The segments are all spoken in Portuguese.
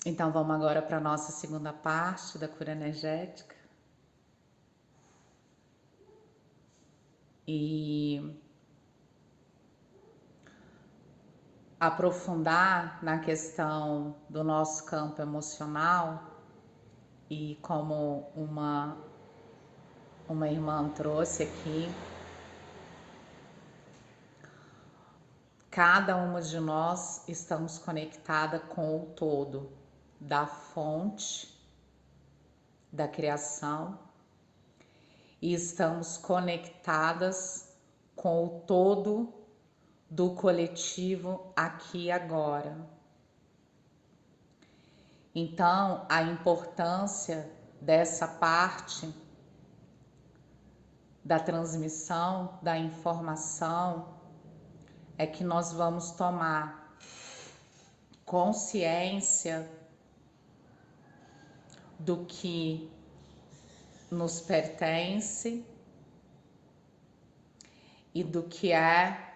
Então vamos agora para a nossa segunda parte da cura energética. E aprofundar na questão do nosso campo emocional e como uma irmã trouxe aqui, cada uma de nós estamos conectada com o todo da fonte da criação e estamos conectadas com o todo do coletivo aqui e agora. Então, a importância dessa parte da transmissão da informação é que nós vamos tomar consciência do que nos pertence e do que é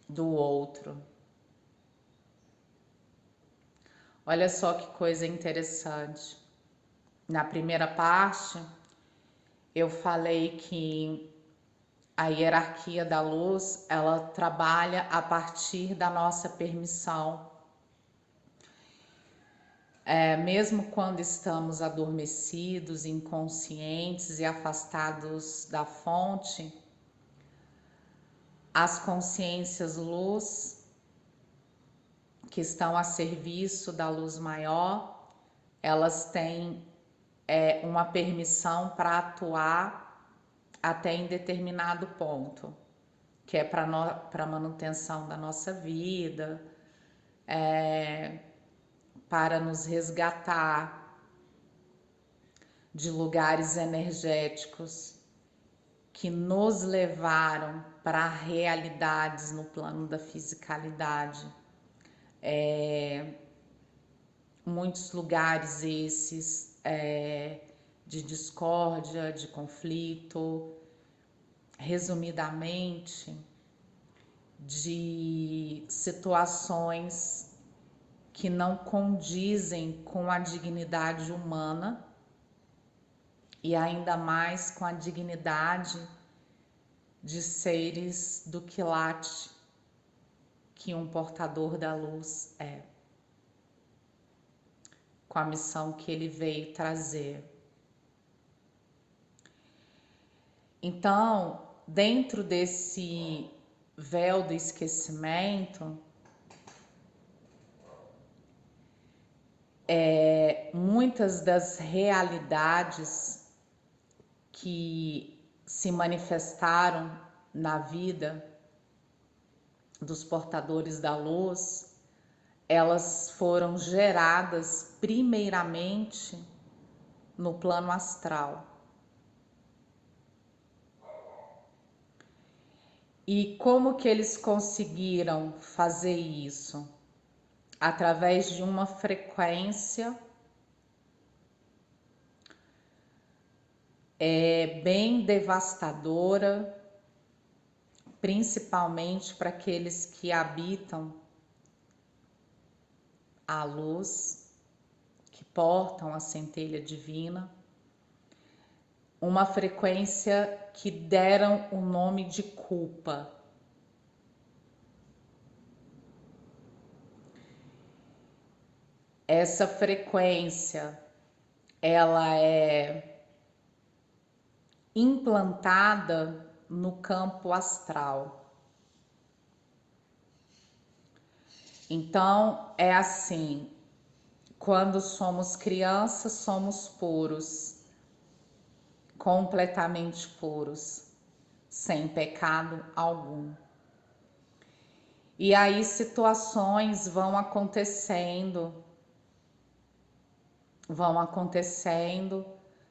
do outro. Olha só que coisa interessante. Na primeira parte, eu falei que a hierarquia da luz, ela trabalha a partir da nossa permissão. Mesmo quando estamos adormecidos, inconscientes e afastados da fonte, as consciências luz, que estão a serviço da luz maior, elas têm uma permissão para atuar até em determinado ponto, que é para a manutenção da nossa vida, para nos resgatar de lugares energéticos que nos levaram para realidades no plano da fisicalidade. Muitos lugares esses de discórdia, de conflito, resumidamente, de situações que não condizem com a dignidade humana e ainda mais com a dignidade de seres do quilate que um portador da luz é, com a missão que ele veio trazer. Então, dentro desse véu do esquecimento, muitas das realidades que se manifestaram na vida dos portadores da luz, elas foram geradas primeiramente no plano astral. E como que eles conseguiram fazer isso? Através de uma frequência bem devastadora, principalmente para aqueles que habitam a luz, que portam a centelha divina, uma frequência que deram o nome de culpa. Essa frequência, ela é implantada no campo astral. Então, é assim, quando somos crianças, somos puros, completamente puros, sem pecado algum. E aí situações vão acontecendo,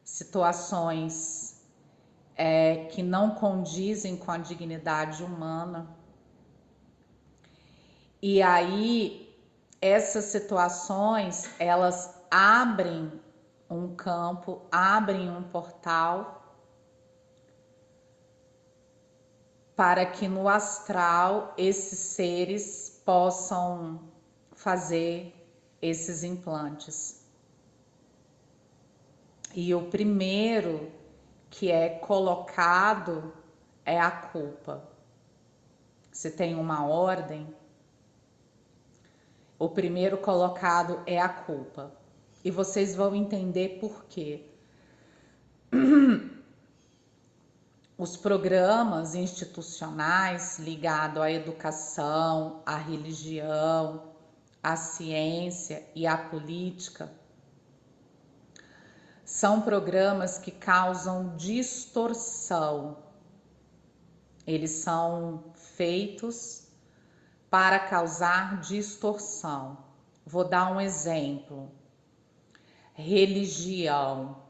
situações que não condizem com a dignidade humana. E aí essas situações, elas abrem um campo, abrem um portal para que no astral esses seres possam fazer esses implantes. E o primeiro que é colocado é a culpa. Se tem uma ordem, o primeiro colocado é a culpa. E vocês vão entender por quê. Os programas institucionais ligados à educação, à religião, à ciência e à política são programas que causam distorção. Eles são feitos para causar distorção. Vou dar um exemplo. Religião.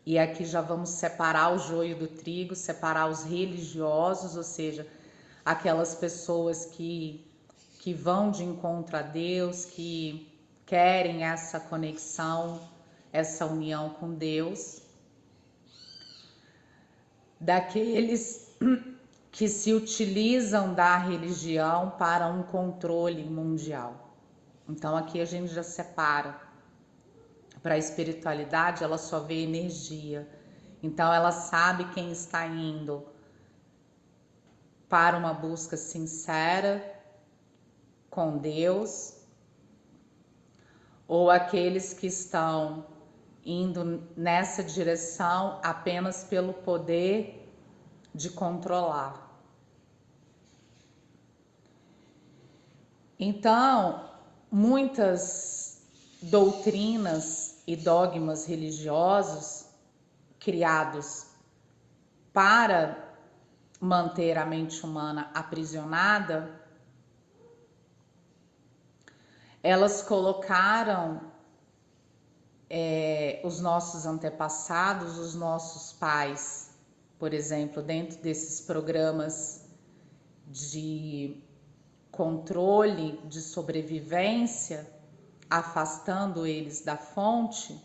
E aqui já vamos separar o joio do trigo, separar os religiosos, ou seja, aquelas pessoas que vão de encontro a Deus, que querem essa conexão, essa união com Deus, daqueles que se utilizam da religião para um controle mundial. Então aqui a gente já separa. Para a espiritualidade, ela só vê energia. Então ela sabe quem está indo para uma busca sincera com Deus, ou aqueles que estão indo nessa direção apenas pelo poder de controlar. Então, muitas doutrinas e dogmas religiosos criados para manter a mente humana aprisionada, elas colocaram os nossos antepassados, os nossos pais, por exemplo, dentro desses programas de controle, de sobrevivência, afastando eles da fonte,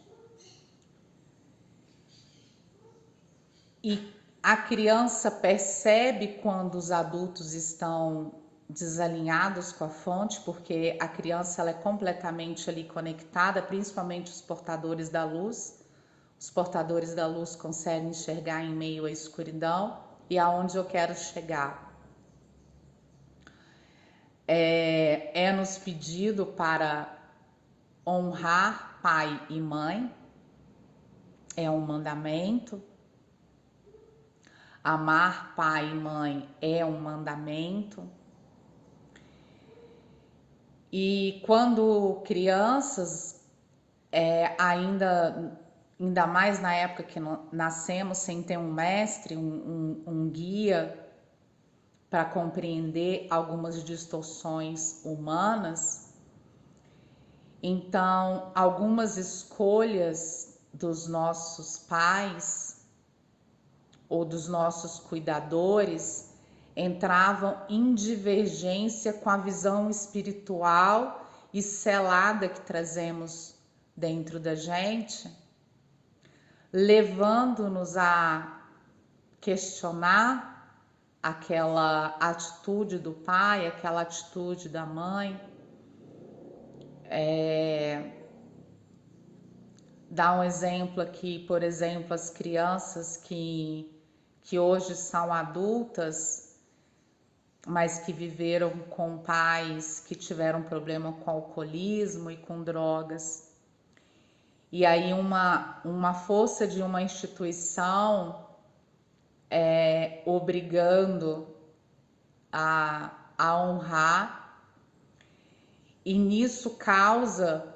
e a criança percebe quando os adultos estão desalinhados com a fonte, porque a criança ela é completamente ali conectada, principalmente os portadores da luz. Os portadores da luz conseguem enxergar em meio à escuridão. E aonde eu quero chegar? É nos pedido para honrar pai e mãe, é um mandamento. Amar pai e mãe é um mandamento. E quando crianças, ainda mais na época que nascemos sem ter um mestre, um guia para compreender algumas distorções humanas, então algumas escolhas dos nossos pais ou dos nossos cuidadores entravam em divergência com a visão espiritual e selada que trazemos dentro da gente, levando-nos a questionar aquela atitude do pai, aquela atitude da mãe. Dar um exemplo aqui, por exemplo, as crianças que hoje são adultas, mas que viveram com pais que tiveram problema com alcoolismo e com drogas. E aí uma força de uma instituição obrigando a honrar, e nisso causa,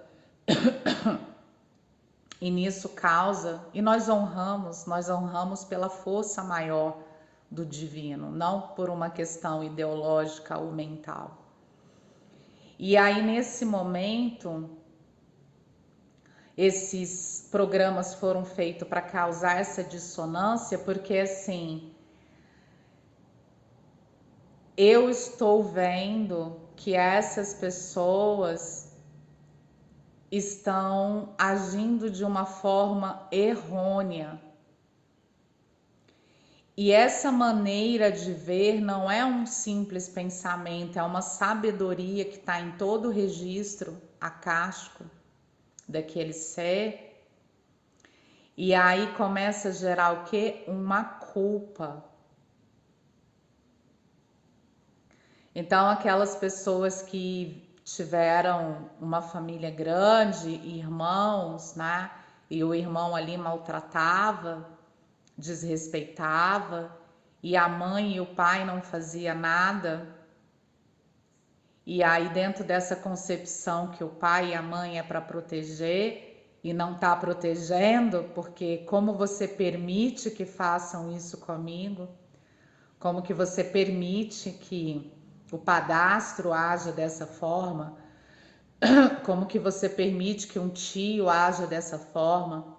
e nós honramos pela força maior do divino, não por uma questão ideológica ou mental. E aí nesse momento, esses programas foram feitos para causar essa dissonância, porque assim, eu estou vendo que essas pessoas estão agindo de uma forma errônea. E essa maneira de ver não é um simples pensamento, é uma sabedoria que está em todo o registro acástico daquele ser. E aí começa a gerar o quê? Uma culpa. Então, aquelas pessoas que tiveram uma família grande, irmãos, né? E o irmão ali maltratava, desrespeitava, e a mãe e o pai não fazia nada. E aí, dentro dessa concepção que o pai e a mãe é para proteger e não está protegendo, porque como você permite que façam isso comigo? Como que você permite que o padrasto haja dessa forma? Como que você permite que um tio haja dessa forma?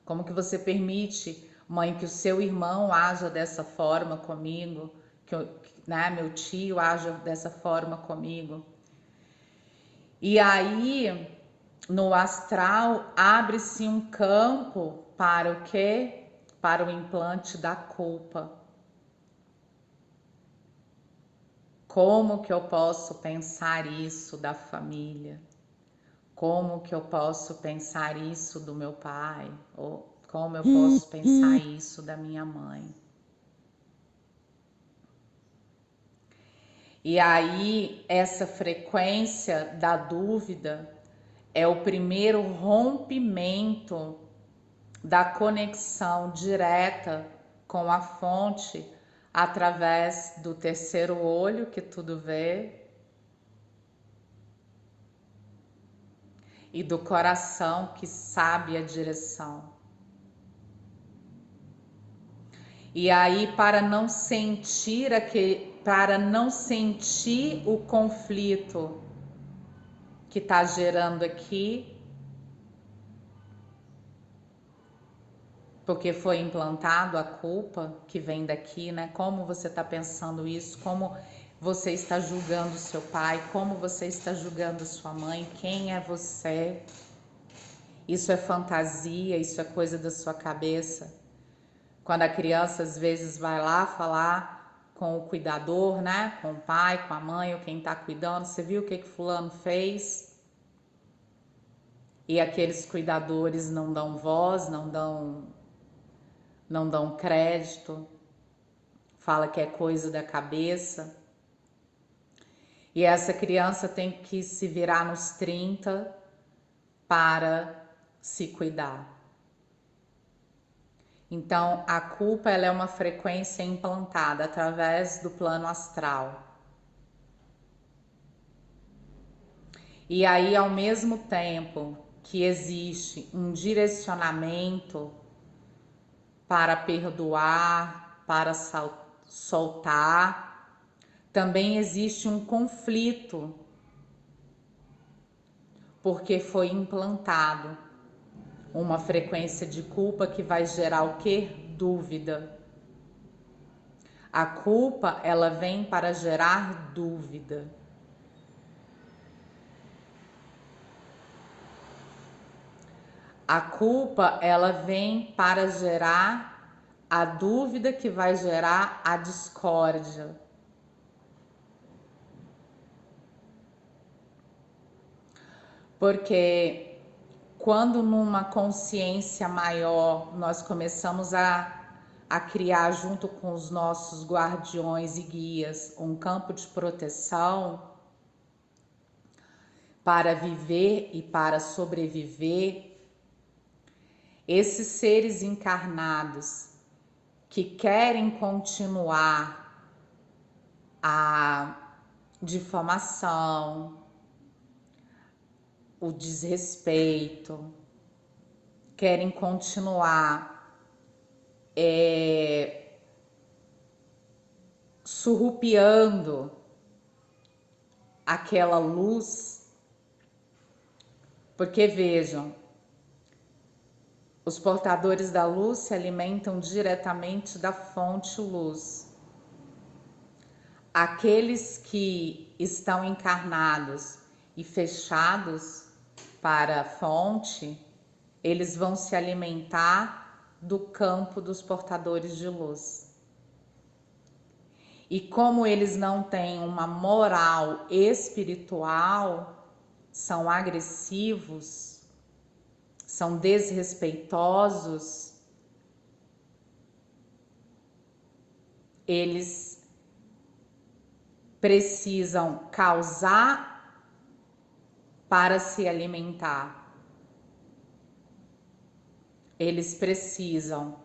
Como que você permite, mãe, que o seu irmão haja dessa forma comigo? Né, meu tio haja dessa forma comigo? E aí, no astral, abre-se um campo para o quê? Para o implante da culpa. Como que eu posso pensar isso da família? Como que eu posso pensar isso do meu pai? Ou como eu posso pensar isso da minha mãe? E aí, essa frequência da dúvida é o primeiro rompimento da conexão direta com a fonte através do terceiro olho que tudo vê e do coração que sabe a direção. E aí, para não sentir o conflito que está gerando aqui, porque foi implantado a culpa que vem daqui, né? Como você está pensando isso? Como você está julgando seu pai? Como você está julgando sua mãe? Quem é você? Isso é fantasia, isso é coisa da sua cabeça. Quando a criança às vezes vai lá falar com o cuidador, né? Com o pai, com a mãe ou quem está cuidando, você viu o que fulano fez? E aqueles cuidadores não dão voz, não dão crédito, fala que é coisa da cabeça. E essa criança tem que se virar nos 30 para se cuidar. Então, a culpa ela é uma frequência implantada através do plano astral. E aí, ao mesmo tempo que existe um direcionamento para perdoar, para soltar, também existe um conflito, porque foi implantado uma frequência de culpa que vai gerar o quê? Dúvida. A culpa, ela vem para gerar dúvida. A culpa, ela vem para gerar a dúvida que vai gerar a discórdia. Porque quando numa consciência maior nós começamos a criar junto com os nossos guardiões e guias um campo de proteção para viver e para sobreviver, esses seres encarnados que querem continuar a difamação, o desrespeito, querem continuar surrupiando aquela luz, porque vejam, os portadores da luz se alimentam diretamente da fonte luz. Aqueles que estão encarnados e fechados para a fonte, eles vão se alimentar do campo dos portadores de luz. E como eles não têm uma moral espiritual, são agressivos, são desrespeitosos, eles precisam causar para se alimentar. Eles precisam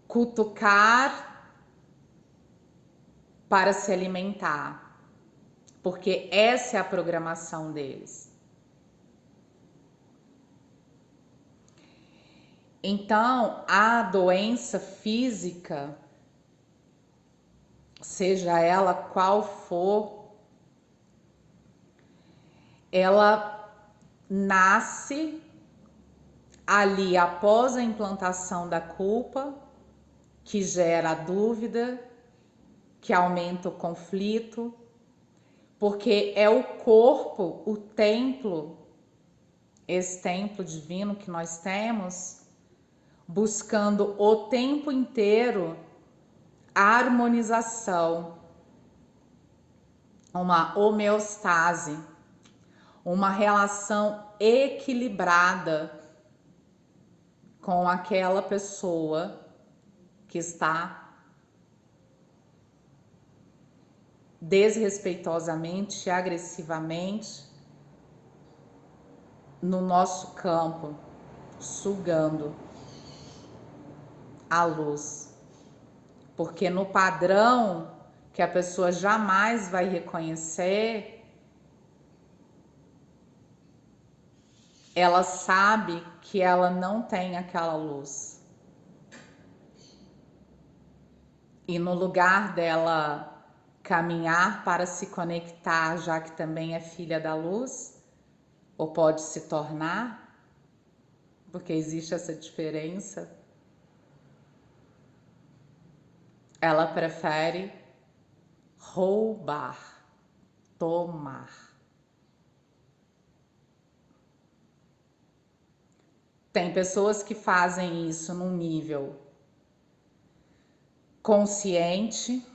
cutucar para se alimentar, porque essa é a programação deles. Então, a doença física, seja ela qual for, ela nasce ali após a implantação da culpa, que gera a dúvida, que aumenta o conflito, porque é o corpo, o templo, esse templo divino que nós temos, buscando o tempo inteiro a harmonização, uma homeostase, uma relação equilibrada com aquela pessoa que está desrespeitosamente e agressivamente no nosso campo, sugando a luz. Porque no padrão que a pessoa jamais vai reconhecer, ela sabe que ela não tem aquela luz. E no lugar dela caminhar para se conectar, já que também é filha da luz, ou pode se tornar, porque existe essa diferença, ela prefere roubar, tomar. Tem pessoas que fazem isso num nível consciente.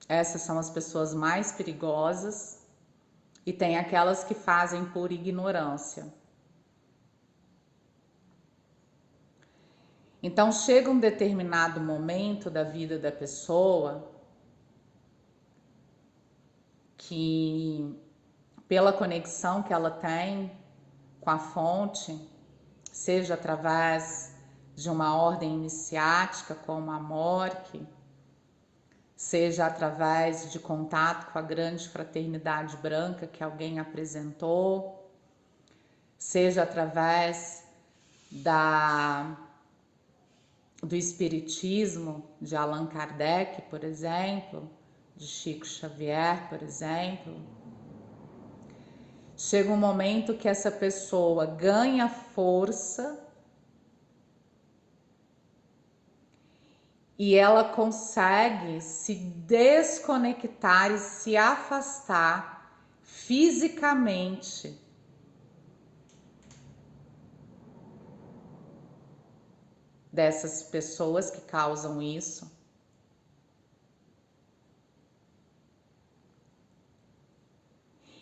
Essas são as pessoas mais perigosas. E tem aquelas que fazem por ignorância. Então chega um determinado momento da vida da pessoa que, pela conexão que ela tem com a fonte, seja através de uma ordem iniciática como a Mork, seja através de contato com a grande fraternidade branca que alguém apresentou, seja através do espiritismo de Allan Kardec, por exemplo, de Chico Xavier, por exemplo. Chega um momento que essa pessoa ganha força e ela consegue se desconectar e se afastar fisicamente dessas pessoas que causam isso.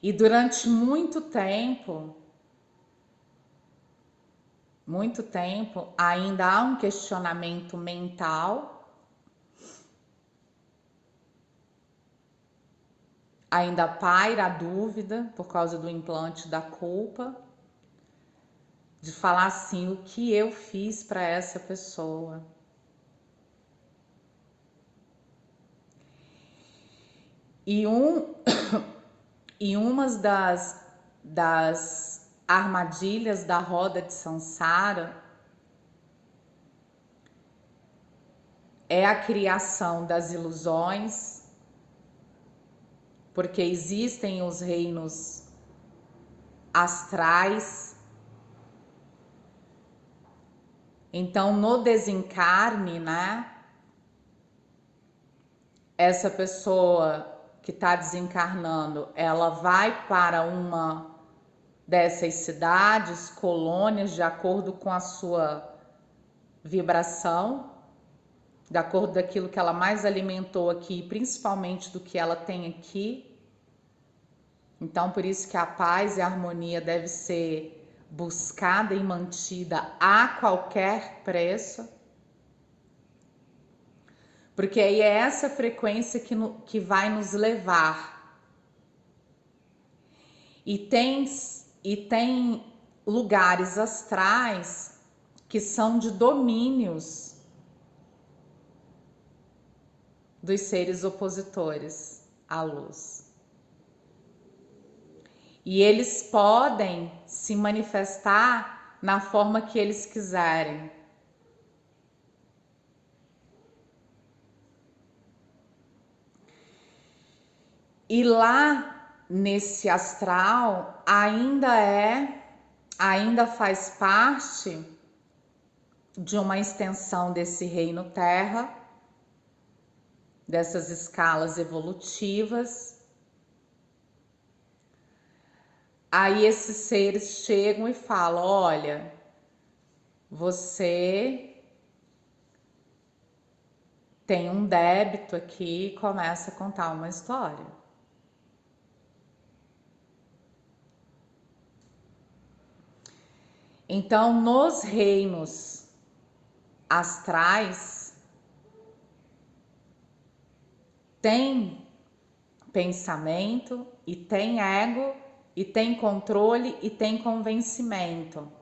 E durante muito tempo, ainda há um questionamento mental, ainda paira a dúvida por causa do implante da culpa, de falar assim, o que eu fiz para essa pessoa? E umas das armadilhas da roda de Sansara é a criação das ilusões, porque existem os reinos astrais. Então, no desencarne, né, essa pessoa que está desencarnando, ela vai para uma dessas cidades, colônias, de acordo com a sua vibração, de acordo com aquilo que ela mais alimentou aqui, principalmente do que ela tem aqui. Então, por isso que a paz e a harmonia deve ser buscada e mantida a qualquer preço. Porque aí é essa frequência que vai nos levar. E tem lugares astrais que são de domínios dos seres opositores à luz. E eles podem se manifestar na forma que eles quiserem. E lá nesse astral ainda faz parte de uma extensão desse reino Terra, dessas escalas evolutivas. Aí esses seres chegam e falam: olha, você tem um débito aqui, e começa a contar uma história. Então, nos reinos astrais, tem pensamento, e tem ego, e tem controle, e tem convencimento.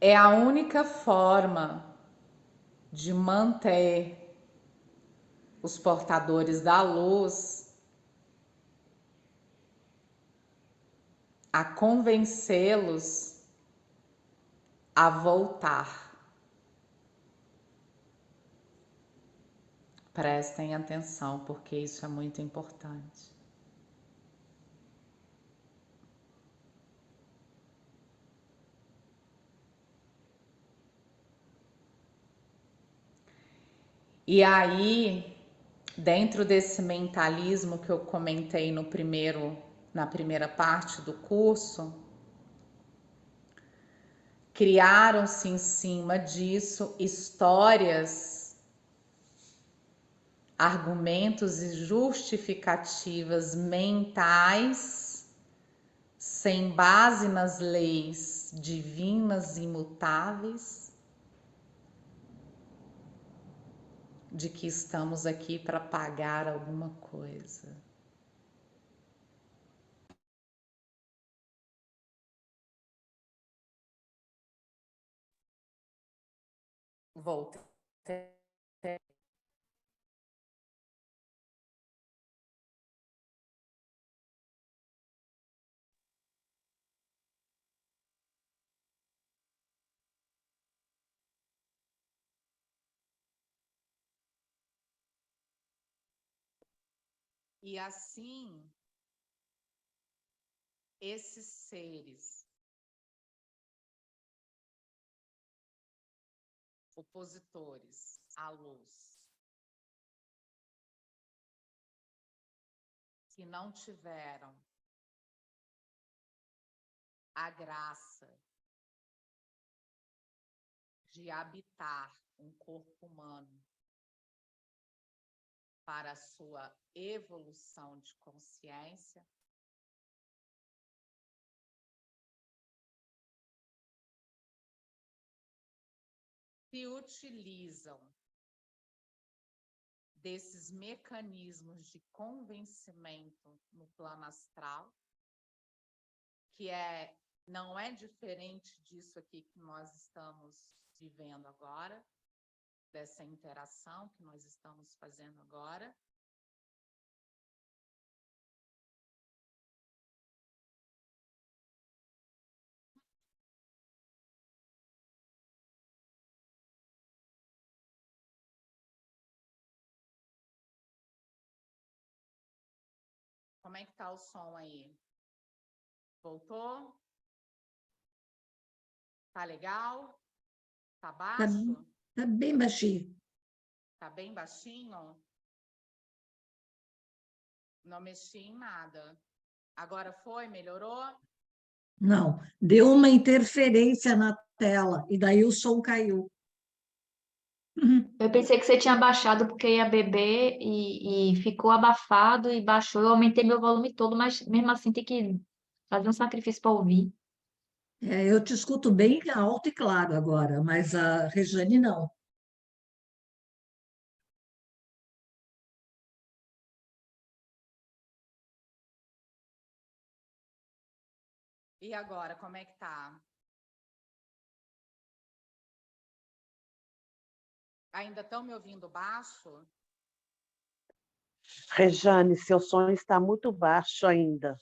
É a única forma de manter os portadores da luz a convencê-los a voltar. Prestem atenção, porque isso é muito importante. E aí, dentro desse mentalismo que eu comentei na primeira parte do curso, criaram-se em cima disso histórias, argumentos e justificativas mentais sem base nas leis divinas imutáveis, de que estamos aqui para pagar alguma coisa. Voltei. E assim, esses seres opositores à luz, que não tiveram a graça de habitar um corpo humano para a sua evolução de consciência, se utilizam desses mecanismos de convencimento no plano astral, que não é diferente disso aqui que nós estamos vivendo agora, dessa interação que nós estamos fazendo agora. Como é que tá o som aí? Voltou? Tá legal? Tá baixo? Tá bem baixinho. Tá bem baixinho? Não mexi em nada. Agora foi? Melhorou? Não, deu uma interferência na tela e daí o som caiu. Eu pensei que você tinha baixado porque ia beber e ficou abafado e baixou. Eu aumentei meu volume todo, mas mesmo assim tem que fazer um sacrifício para ouvir. É, eu te escuto bem alto e claro agora, mas a Rejane não. E agora, como é que tá? Ainda estão me ouvindo baixo? Rejane, seu som está muito baixo ainda.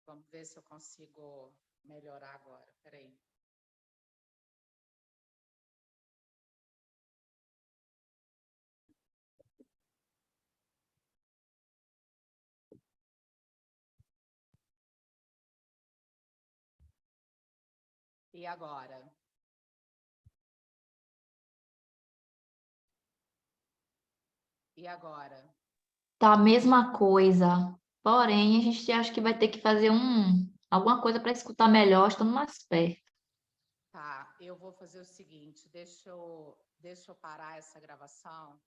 Vamos ver se eu consigo melhorar agora. Peraí. E agora? E agora? Tá a mesma coisa. Porém, a gente acha que vai ter que fazer alguma coisa para escutar melhor, estando mais perto. Tá, eu vou fazer o seguinte, deixa eu parar essa gravação